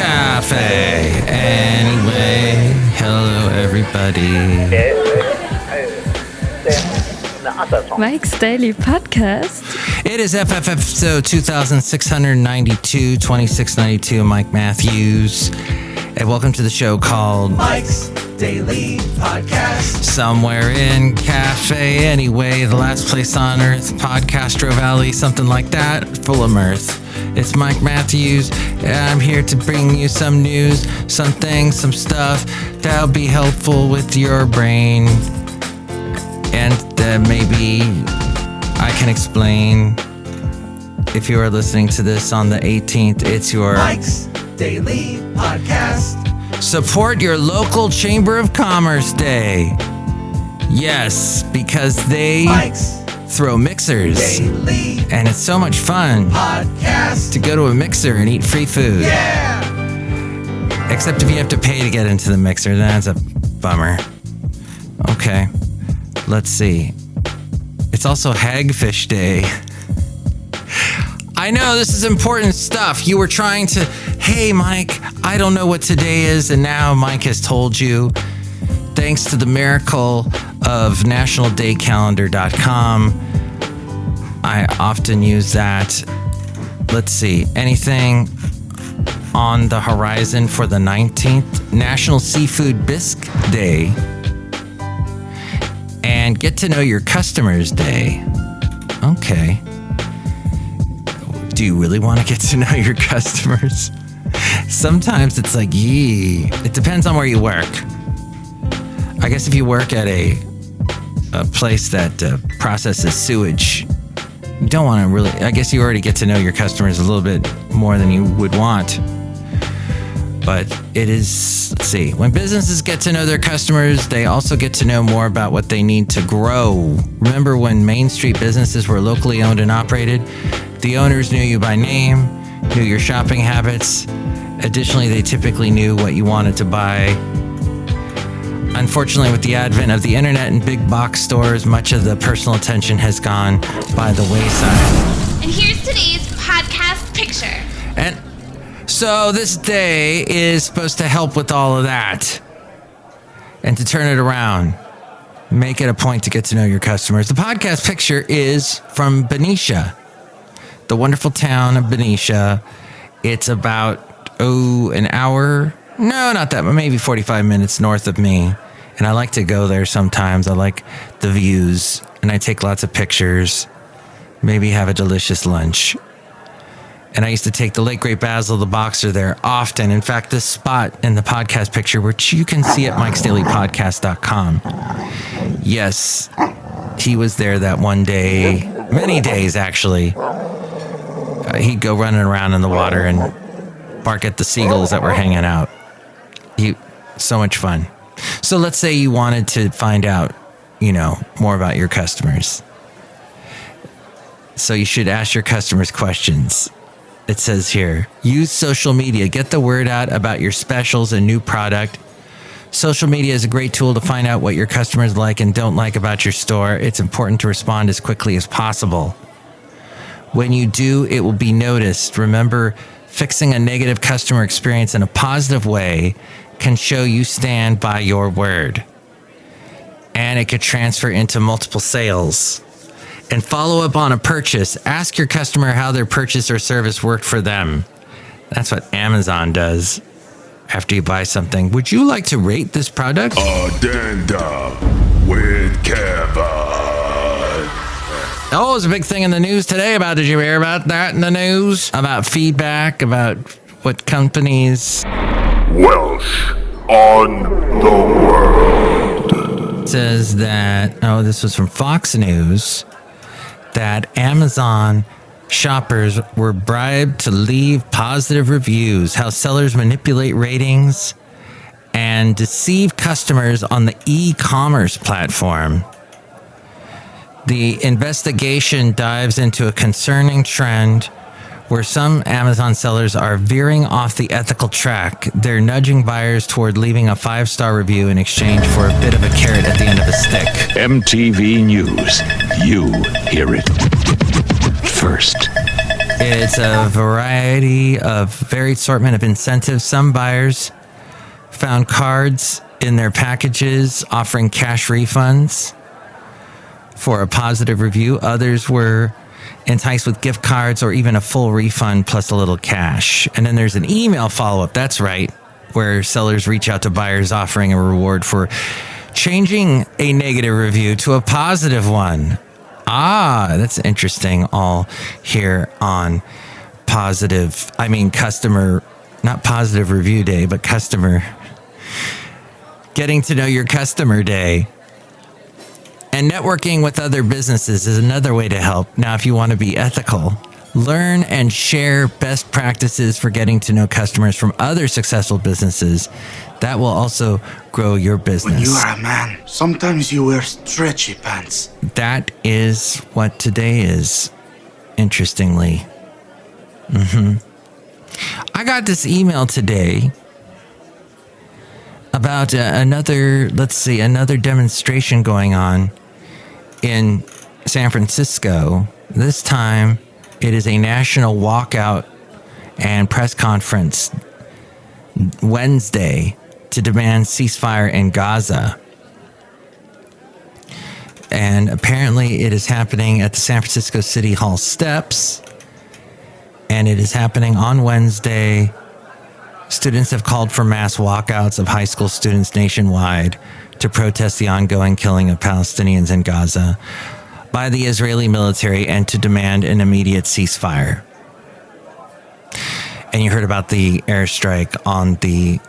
Café Anyway. Hello, everybody. Mike's Daily Podcast. It is FF episode 2692. Mike Matthews. And welcome to the show called Mike's Daily Podcast. Somewhere in Café Anyway, the last place on earth, Podcastro Valley, something like that, full of mirth. It's Mike Matthews, and I'm here to bring you some news, some things, some stuff that'll be helpful with your brain. And maybe I can explain, if you are listening to this on the 18th, it's your Mike's Daily Podcast. Support your local Chamber of Commerce Day. Yes, because they throw mixers. Daily and it's so much fun Podcast to go to a mixer and eat free food. Yeah. Except if you have to pay to get into the mixer, then that's a bummer. Okay, let's see. It's also Hagfish Day. I know this is important stuff. You were trying to, hey, Mike, I don't know what today is. And now Mike has told you, thanks to the miracle of nationaldaycalendar.com. I often use that. Let's see, anything on the horizon for the 19th? National Seafood Bisque Day. And Get to Know Your Customers Day. Okay. Do you really want to get to know your customers? Sometimes it's like, yee. It depends on where you work. I guess if you work at a place that processes sewage, you don't want to really, I guess you already get to know your customers a little bit more than you would want. But it is, let's see, when businesses get to know their customers, they also get to know more about what they need to grow. Remember when Main Street businesses were locally owned and operated? The owners knew you by name, knew your shopping habits. Additionally, they typically knew what you wanted to buy. Unfortunately, with the advent of the internet and big box stores, much of the personal attention has gone by the wayside. And here's today's podcast picture. And so this day is supposed to help with all of that and to turn it around. Make it a point to get to know your customers. The podcast picture is from Benicia, the wonderful town of Benicia. It's about, an hour. No, not that, but maybe 45 minutes north of me. And I like to go there sometimes. I like the views, and I take lots of pictures. Maybe have a delicious lunch. And I used to take the late great Basil the Boxer there often. In fact, this spot in the podcast picture, which you can see at mikesdailypodcast.com. Yes, he was there that one day, many days actually. He'd go running around in the water and bark at the seagulls that were hanging out. So much fun. So let's say you wanted to find out, more about your customers. So you should ask your customers questions. It says here, use social media. Get the word out about your specials and new product. Social media is a great tool to find out what your customers like and don't like about your store. It's important to respond as quickly as possible. When you do, it will be noticed. Remember, fixing a negative customer experience in a positive way can show you stand by your word. And it could transfer into multiple sales. And follow up on a purchase. Ask your customer how their purchase or service worked for them. That's what Amazon does. After you buy something, would you like to rate this product? Addenda with Kevin. Oh, it was a big thing in the news today did you hear about that in the news? About feedback, about what companies... Welsh on the world. It says that, this was from Fox News, that Amazon shoppers were bribed to leave positive reviews, how sellers manipulate ratings and deceive customers on the e-commerce platform. The investigation dives into a concerning trend where some Amazon sellers are veering off the ethical track. They're nudging buyers toward leaving a 5-star review in exchange for a bit of a carrot at the end of a stick. MTV News. You hear it first. It's a variety of varied assortment of incentives. Some buyers found cards in their packages offering cash refunds for a positive review. Others were enticed with gift cards or even a full refund plus a little cash. And then there's an email follow-up. That's right, where sellers reach out to buyers offering a reward for changing a negative review to a positive one. That's interesting. All here on customer, not positive review day, but customer, getting to know your customer day. And networking with other businesses is another way to help. Now, if you want to be ethical, learn and share best practices for getting to know customers from other successful businesses. That will also grow your business. When you are a man, sometimes you wear stretchy pants. That is what today is, interestingly. I got this email today about another demonstration going on in San Francisco. This time, it is a national walkout and press conference Wednesday to demand ceasefire in Gaza. And apparently it is happening at the San Francisco City Hall steps. And it is happening on Wednesday. Students have called for mass walkouts of high school students nationwide to protest the ongoing killing of Palestinians in Gaza by the Israeli military and to demand an immediate ceasefire. And you heard about the airstrike on the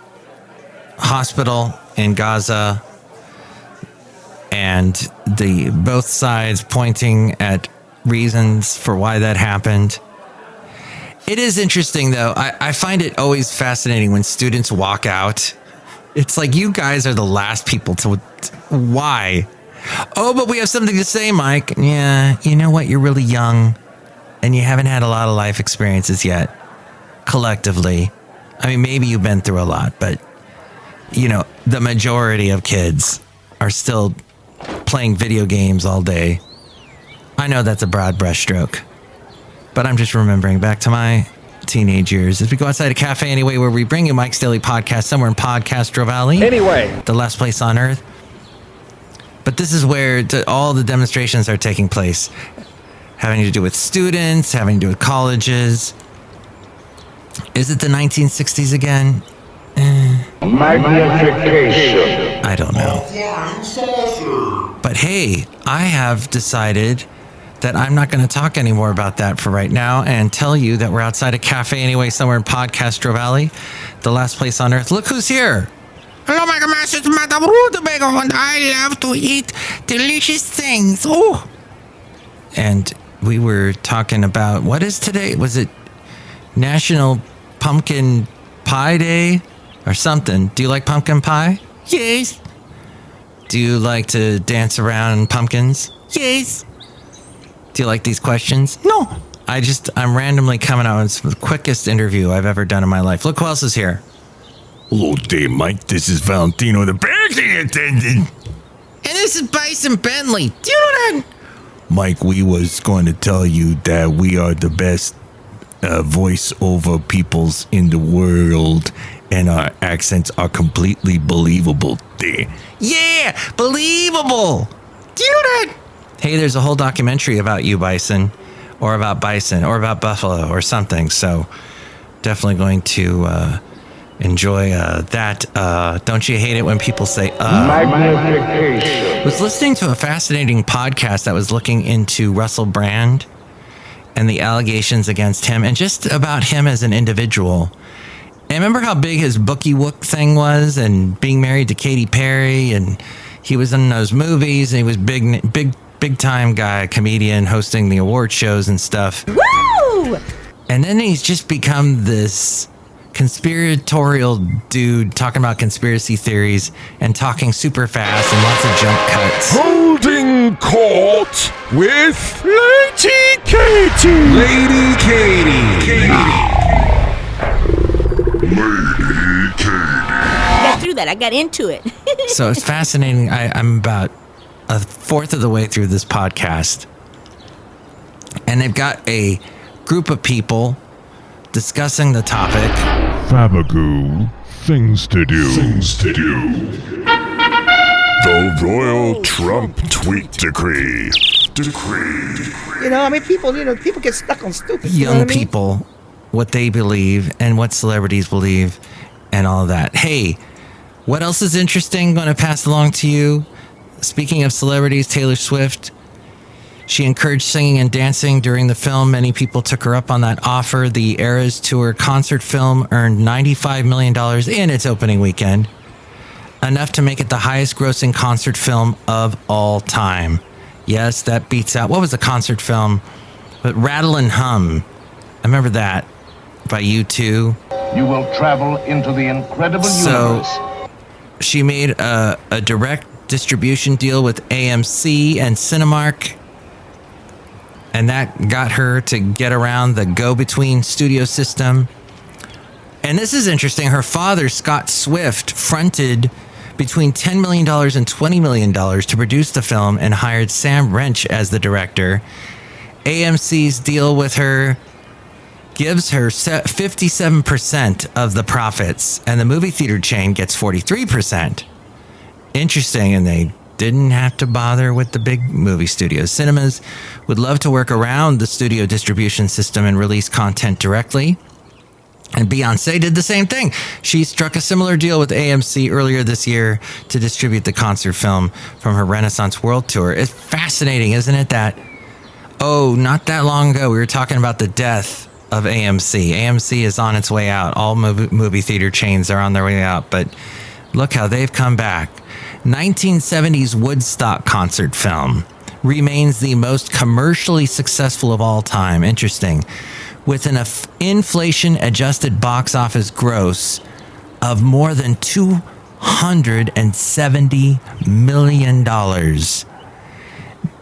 hospital in Gaza and both sides pointing at reasons for why that happened. It is interesting, though. I find it always fascinating when students walk out. It's like, you guys are the last people to... Why? Oh, but we have something to say, Mike. Yeah, you know what? You're really young, and you haven't had a lot of life experiences yet, collectively. I mean, maybe you've been through a lot, but, the majority of kids are still playing video games all day. I know that's a broad brushstroke, but I'm just remembering back to my teenage years as we go outside a Café Anyway, where we bring you Mike's Daily Podcast somewhere in Podcastro Valley. Anyway. The last place on earth. But this is where all the demonstrations are taking place, having to do with students, having to do with colleges. Is it the 1960s again? Magnification. I don't know. But hey, I have decided that I'm not going to talk anymore about that for right now and tell you that we're outside a Café Anyway somewhere in Podcastro Valley, the last place on earth. Look who's here. Hello, my gosh, it's Madame Rootabega, and I love to eat delicious things. Oh. And we were talking about, what is today? Was it National Pumpkin Pie Day or something? Do you like pumpkin pie? Yes. Do you like to dance around pumpkins? Yes. Do you like these questions? No. I'm randomly coming out with the quickest interview I've ever done in my life. Look who else is here. Hello there, Mike. This is Valentino, the banking attendant. And this is Bison Bentley. Do you know that? Mike, we was going to tell you that we are the best voiceover peoples in the world, and our accents are completely believable there. Yeah, believable. Do you know that? Hey, there's a whole documentary about you, Bison, or about Buffalo, or something. So definitely going to enjoy that. Don't you hate it when people say Magnification. I was listening to a fascinating podcast that was looking into Russell Brand and the allegations against him and just about him as an individual. And remember how big his Bookie Wook thing was, and being married to Katy Perry, and he was in those movies, and he was big time guy, comedian, hosting the award shows and stuff. Woo! And then he's just become this conspiratorial dude talking about conspiracy theories and talking super fast and lots of jump cuts. Holding court with Lady Katie. Lady Katie. Get through that. I got into it. So it's fascinating. I'm about a fourth of the way through this podcast, and they've got a group of people discussing the topic. Fabagoo, things to do. The Royal Trump Tweet Decree. You know, I mean, people get stuck on stupid. Young people, what they believe and what celebrities believe and all that. Hey, what else is interesting? Going to pass along to you. Speaking of celebrities, Taylor Swift. She encouraged singing and dancing during the film. Many people took her up on that offer. The Eras Tour concert film earned $95 million in its opening weekend, enough to make it the highest grossing concert film of all time. Yes, that beats out, what was the concert film? But Rattle and Hum. I remember that by U2. You will travel into the incredible universe. She made a direct distribution deal with AMC and Cinemark. And that got her to get around the go-between studio system. And this is interesting. Her father, Scott Swift, fronted between $10 million and $20 million to produce the film and hired Sam Wrench as the director. AMC's deal with her gives her 57% of the profits, and the movie theater chain gets 43%. Interesting, and they didn't have to bother with the big movie studios. Cinemas would love to work around the studio distribution system and release content directly. And Beyonce did the same thing. She struck a similar deal with AMC earlier this year to distribute the concert film from her Renaissance World Tour. It's fascinating, isn't it, that, not that long ago, we were talking about the death of AMC. AMC is on its way out. All movie theater chains are on their way out, but look how they've come back. 1970s Woodstock concert film remains the most commercially successful of all time. Interesting. With an inflation-adjusted box office gross of more than $270 million.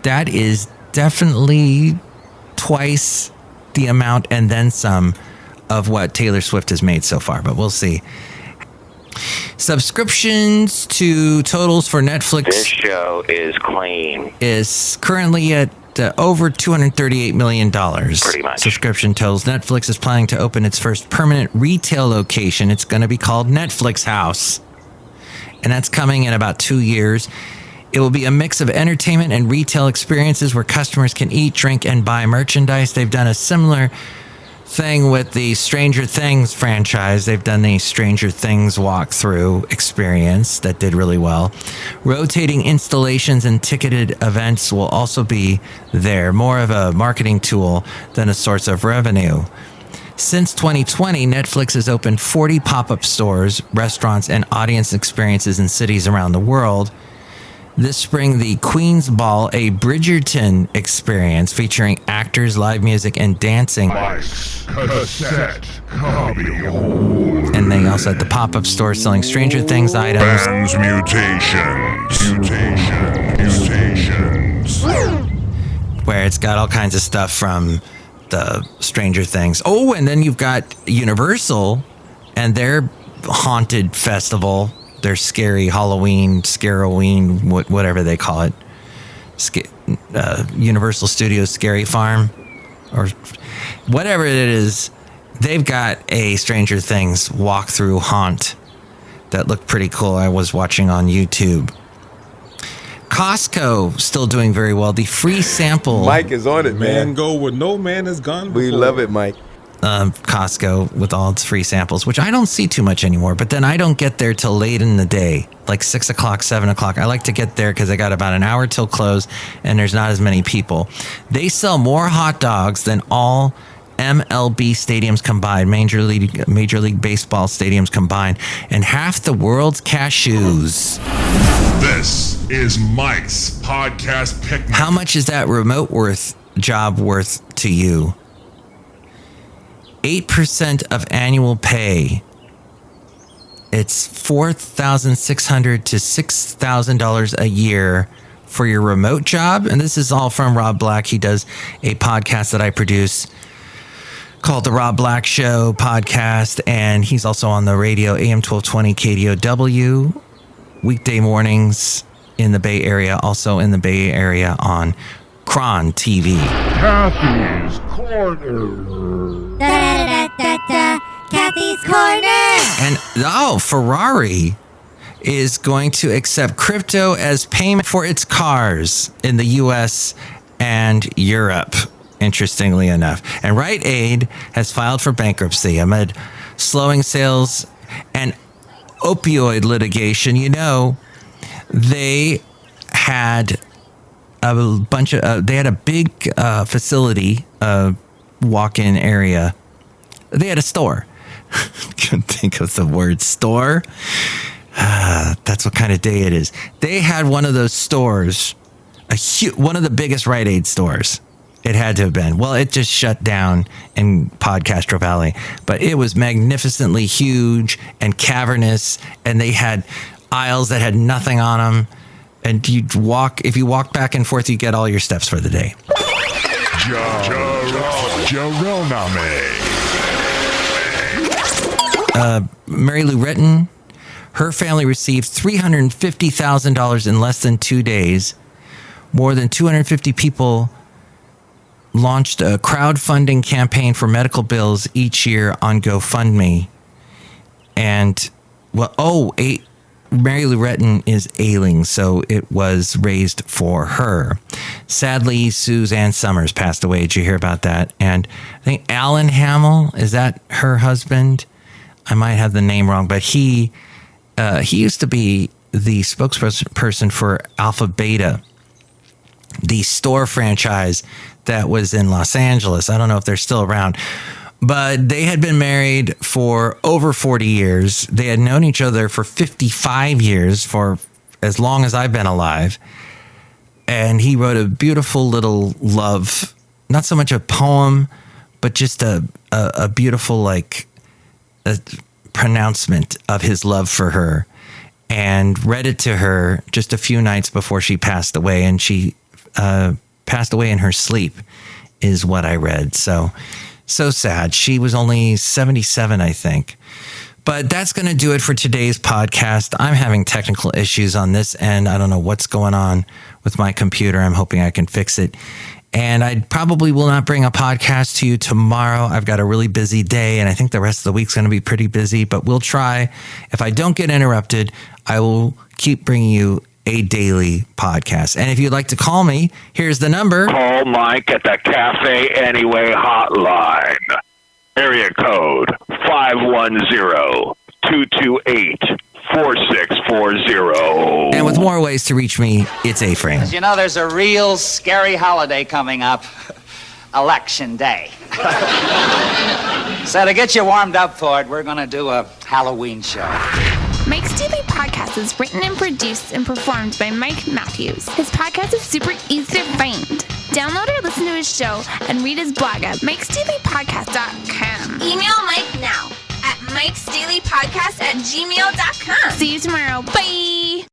That is definitely twice the amount and then some of what Taylor Swift has made so far, but we'll see. Subscriptions to totals for Netflix. This show is clean. Is currently at over $238 million. Pretty much. Subscription totals. Netflix is planning to open its first permanent retail location. It's going to be called Netflix House. And that's coming in about 2 years. It will be a mix of entertainment and retail experiences where customers can eat, drink, and buy merchandise. They've done a similar thing with the Stranger Things franchise. They've done the Stranger Things walkthrough experience that did really well. Rotating installations and ticketed events will also be there, more of a marketing tool than a source of revenue. Since 2020, Netflix has opened 40 pop-up stores, restaurants, and audience experiences in cities around the world. This spring, the Queen's Ball, a Bridgerton experience featuring actors, live music, and dancing. Cassette, copy. And they also had the pop-up store selling Stranger Things items. Bands mutations. Where it's got all kinds of stuff from the Stranger Things. Oh, and then you've got Universal and their haunted festival. Their scary Halloween, Scaroween, whatever they call it. Universal Studios Scary Farm, or whatever it is. They've got a Stranger Things walkthrough haunt that looked pretty cool. I was watching on YouTube. Costco still doing very well. The free sample. Mike is on it, man. Go where no man has gone before. We love it, Mike. Costco with all its free samples, which I don't see too much anymore, but then I don't get there till late in the day, like 6 o'clock, 7 o'clock. I like to get there because I got about an hour till close and there's not as many people. They sell more hot dogs than all MLB stadiums combined, Major League Baseball stadiums combined, and half the world's cashews. This is Mike's podcast picnic. How much is that remote job worth to you? 8% of annual pay. It's $4,600 to $6,000 a year for your remote job. And this is all from Rob Black. He does a podcast that I produce called The Rob Black Show podcast. And he's also on the radio, AM 1220 KDOW, weekday mornings in the Bay Area, also in the Bay Area on Cron TV. Kathy's Kathy's Corner. And Ferrari is going to accept crypto as payment for its cars in the US and Europe, interestingly enough. And Rite Aid has filed for bankruptcy amid slowing sales and opioid litigation. You know, they had a bunch of, they had a big facility, walk-in area. They had a store. Couldn't think of the word store. That's what kind of day it is. They had one of those stores, one of the biggest Rite Aid stores. It had to have been. Well, it just shut down in Podcastro Valley, but it was magnificently huge and cavernous, and they had aisles that had nothing on them. And if you walk back and forth, you get all your steps for the day. Mary Lou Retton, her family received $350,000 in less than 2 days. More than 250 people launched a crowdfunding campaign for medical bills each year on GoFundMe. And, Mary Lou Retton is ailing, so it was raised for her. Sadly, Suzanne Summers passed away. Did you hear about that? And I think Alan Hamill, is that her husband? I might have the name wrong, but he used to be the spokesperson for Alpha Beta, the store franchise that was in Los Angeles. I don't know if they're still around, but they had been married for over 40 years. They had known each other for 55 years, for as long as I've been alive. And he wrote a beautiful little love, not so much a poem, but just a beautiful, like, a pronouncement of his love for her, and read it to her just a few nights before she passed away. And she passed away in her sleep, is what I read. So sad. She was only 77, I think. But that's going to do it for today's podcast. I'm having technical issues on this end. I don't know what's going on with my computer. I'm hoping I can fix it. And I probably will not bring a podcast to you tomorrow. I've got a really busy day, and I think the rest of the week's going to be pretty busy, but we'll try. If I don't get interrupted, I will keep bringing you a daily podcast. And if you'd like to call me, here's the number. Call Mike at the Café Anyway hotline. Area code 510-228-4640. And with more ways to reach me, it's A-Frame. As you know, there's a real scary holiday coming up. Election Day. So to get you warmed up for it, we're going to do a Halloween show. Mike's Daily Podcast is written and produced and performed by Mike Matthews. His podcast is super easy to find. Download or listen to his show and read his blog at mikesdailypodcast.com. Email Mike now at mikesdailypodcast@gmail.com. See you tomorrow. Bye!